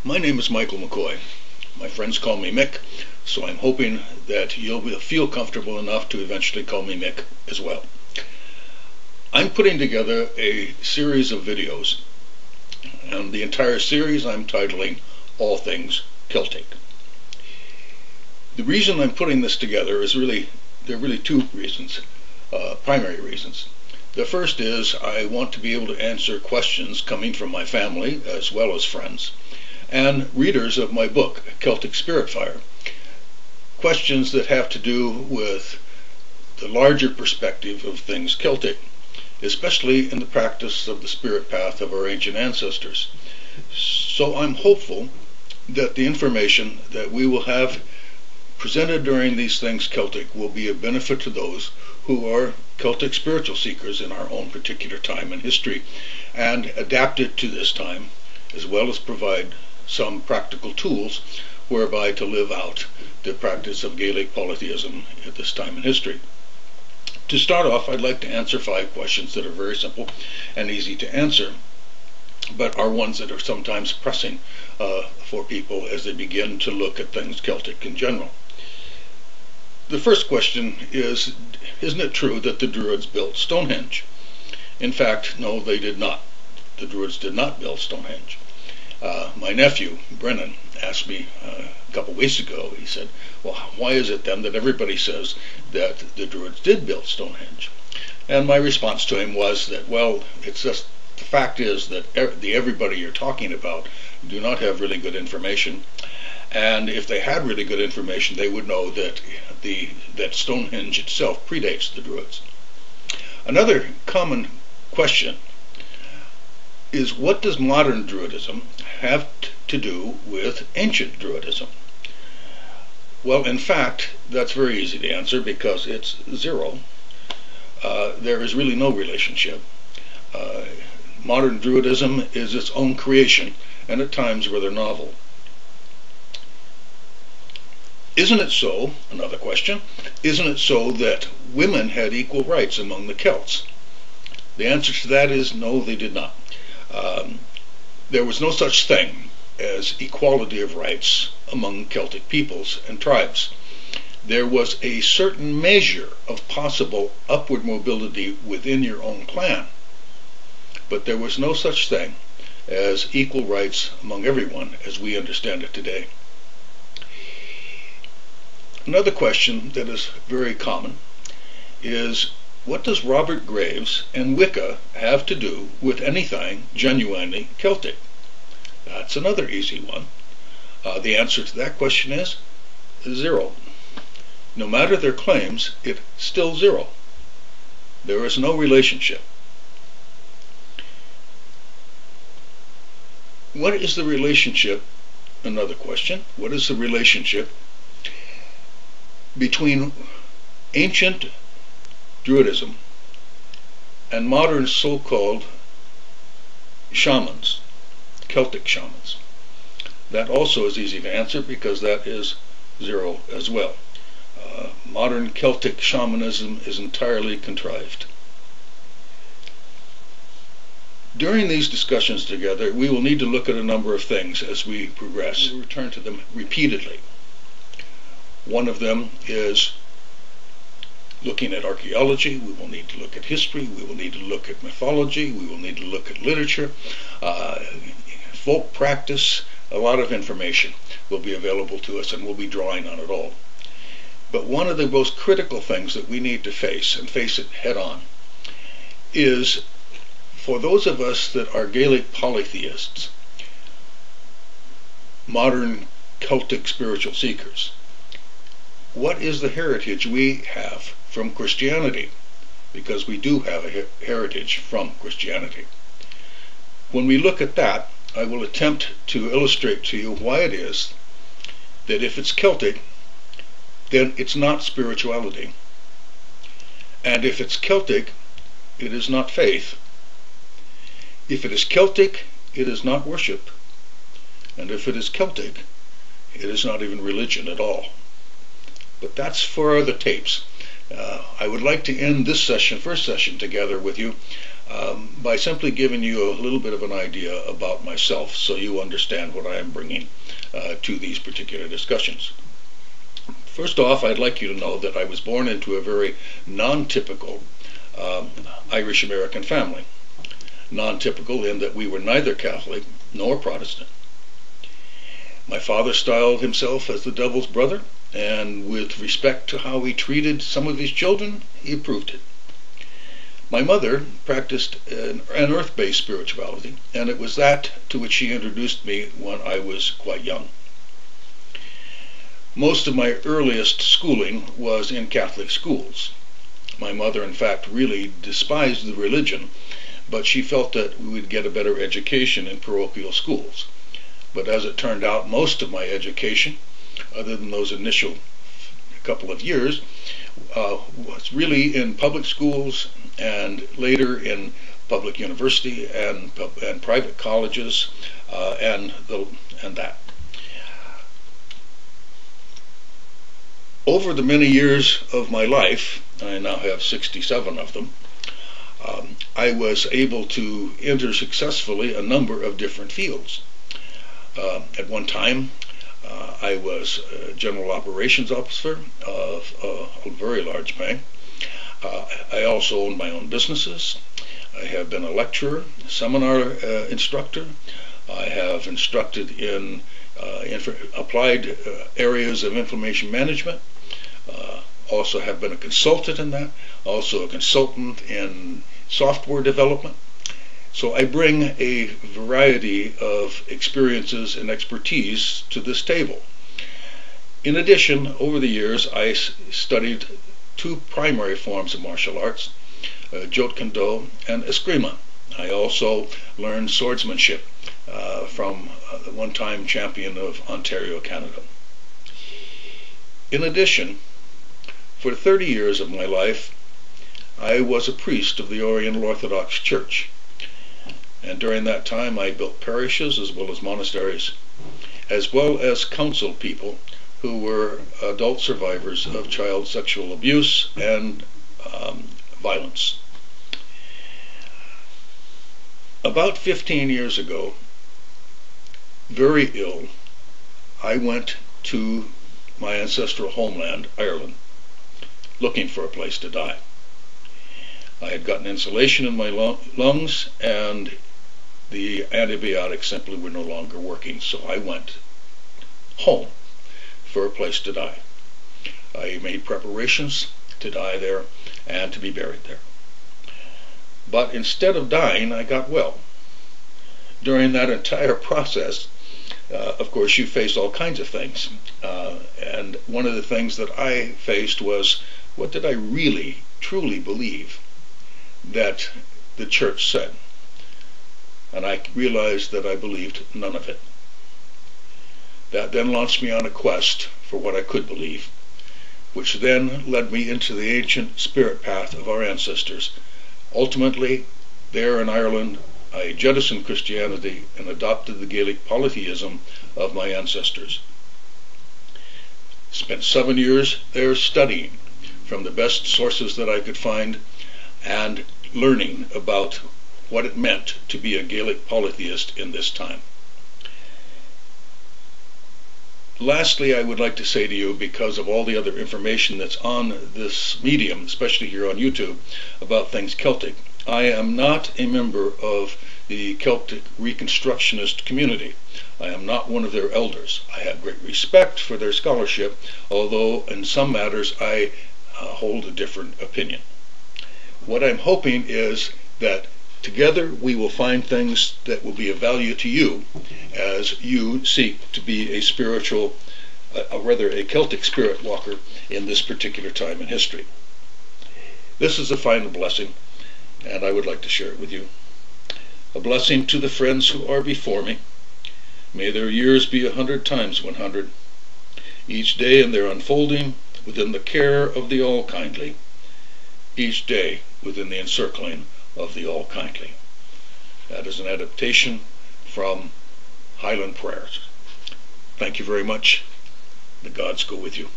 My name is Michael McCoy. My friends call me Mick, so I'm hoping that you'll feel comfortable enough to eventually call me Mick as well. I'm putting together a series of videos, and the entire series I'm titling All Things Celtic. The reason I'm putting this together is there are really two reasons, primary reasons. The first is I want to be able to answer questions coming from my family as well as friends and readers of my book, Celtic Spiritfire. Questions that have to do with the larger perspective of things Celtic, especially in the practice of the spirit path of our ancient ancestors. So I'm hopeful that the information that we will have presented during these things Celtic will be a benefit to those who are Celtic spiritual seekers in our own particular time and history, and adapted to this time, as well as provide some practical tools whereby to live out the practice of Gaelic polytheism at this time in history. To start off, I'd like to answer 5 questions that are very simple and easy to answer, but are ones that are sometimes pressing for people as they begin to look at things Celtic in general. The first question is, isn't it true that the Druids built Stonehenge? In fact, no, they did not. The Druids did not build Stonehenge. My nephew, Brennan, asked me a couple weeks ago, he said, well, why is it then that everybody says that the Druids did build Stonehenge? And my response to him was that, well, it's just, the fact is that the everybody you're talking about do not have really good information. And if they had really good information, they would know that that Stonehenge itself predates the Druids. Another common question is, what does modern Druidism have to do with ancient Druidism? Well, in fact, that's very easy to answer because it's zero. There is really no relationship. Modern Druidism is its own creation, and at times rather novel. Isn't it so, another question, isn't it so that women had equal rights among the Celts? The answer to that is no, they did not. There was no such thing as equality of rights among Celtic peoples and tribes. There was a certain measure of possible upward mobility within your own clan, but there was no such thing as equal rights among everyone as we understand it today. Another question that is very common is, what does Robert Graves and Wicca have to do with anything genuinely Celtic? That's another easy one. The answer to that question is zero. No matter their claims, it's still zero. There is no relationship. What is the relationship, another question, what is the relationship between ancient Druidism and modern so-called shamans, Celtic shamans? That also is easy to answer because that is zero as well. Modern Celtic shamanism is entirely contrived. During these discussions together, we will need to look at a number of things as we progress. We'll return to them repeatedly. One of them is looking at archaeology. We will need to look at history. We will need to look at mythology. We will need to look at literature, folk practice. A lot of information will be available to us, and we'll be drawing on it all. But one of the most critical things that we need to face, and face it head on, is for those of us that are Gaelic polytheists, modern Celtic spiritual seekers, what is the heritage we have from Christianity? Because we do have a heritage from Christianity. When we look at that, I will attempt to illustrate to you why it is that if it's Celtic, then it's not spirituality. And if it's Celtic, it is not faith. If it is Celtic, it is not worship. And if it is Celtic, it is not even religion at all. But that's for other tapes. I would like to end this session, first session, together with you by simply giving you a little bit of an idea about myself so you understand what I am bringing to these particular discussions. First off, I'd like you to know that I was born into a very non-typical Irish American family. Non-typical in that we were neither Catholic nor Protestant. My father styled himself as the devil's brother, and with respect to how he treated some of his children, he approved it. My mother practiced an earth-based spirituality, and it was that to which she introduced me when I was quite young. Most of my earliest schooling was in Catholic schools. My mother, in fact, really despised the religion, but she felt that we would get a better education in parochial schools. But as it turned out, most of my education, other than those initial couple of years, was really in public schools and later in public university and private colleges and that. Over the many years of my life, I now have 67 of them, I was able to enter successfully a number of different fields. At one time, I was a general operations officer of a very large bank. I also owned my own businesses. I have been a lecturer, seminar instructor. I have instructed in applied areas of information management. Also have been a consultant in that. Also a consultant in software development. So I bring a variety of experiences and expertise to this table. In addition, over the years, I studied two primary forms of martial arts, Jeet Kune Do and Eskrima. I also learned swordsmanship from the one-time champion of Ontario, Canada. In addition, for 30 years of my life, I was a priest of the Oriental Orthodox Church. And during that time, I built parishes as well as monasteries, as well as counseled people who were adult survivors of child sexual abuse and violence. About 15 years ago, very ill, I went to my ancestral homeland, Ireland, looking for a place to die. I had gotten insulation in my lungs, and the antibiotics simply were no longer working, so I went home for a place to die. I made preparations to die there and to be buried there. But instead of dying, I got well. During that entire process, of course, you face all kinds of things. And one of the things that I faced was, what did I really, truly believe that the church said? And I realized that I believed none of it. That then launched me on a quest for what I could believe, which then led me into the ancient spirit path of our ancestors. Ultimately, there in Ireland, I jettisoned Christianity and adopted the Gaelic polytheism of my ancestors. Spent 7 years there studying from the best sources that I could find and learning about what it meant to be a Gaelic polytheist in this time. Lastly, I would like to say to you, because of all the other information that's on this medium, especially here on YouTube, about things Celtic, I am not a member of the Celtic Reconstructionist community. I am not one of their elders. I have great respect for their scholarship, although in some matters I hold a different opinion. What I'm hoping is that together we will find things that will be of value to you as you seek to be a spiritual, rather a Celtic spirit walker in this particular time in history. This is a final blessing, and I would like to share it with you. A blessing to the friends who are before me. May their years be 100 times 100, each day in their unfolding within the care of the All-Kindly, each day within the encircling of the All-Kindly. That is an adaptation from Highland Prayers. Thank you very much. The gods go with you.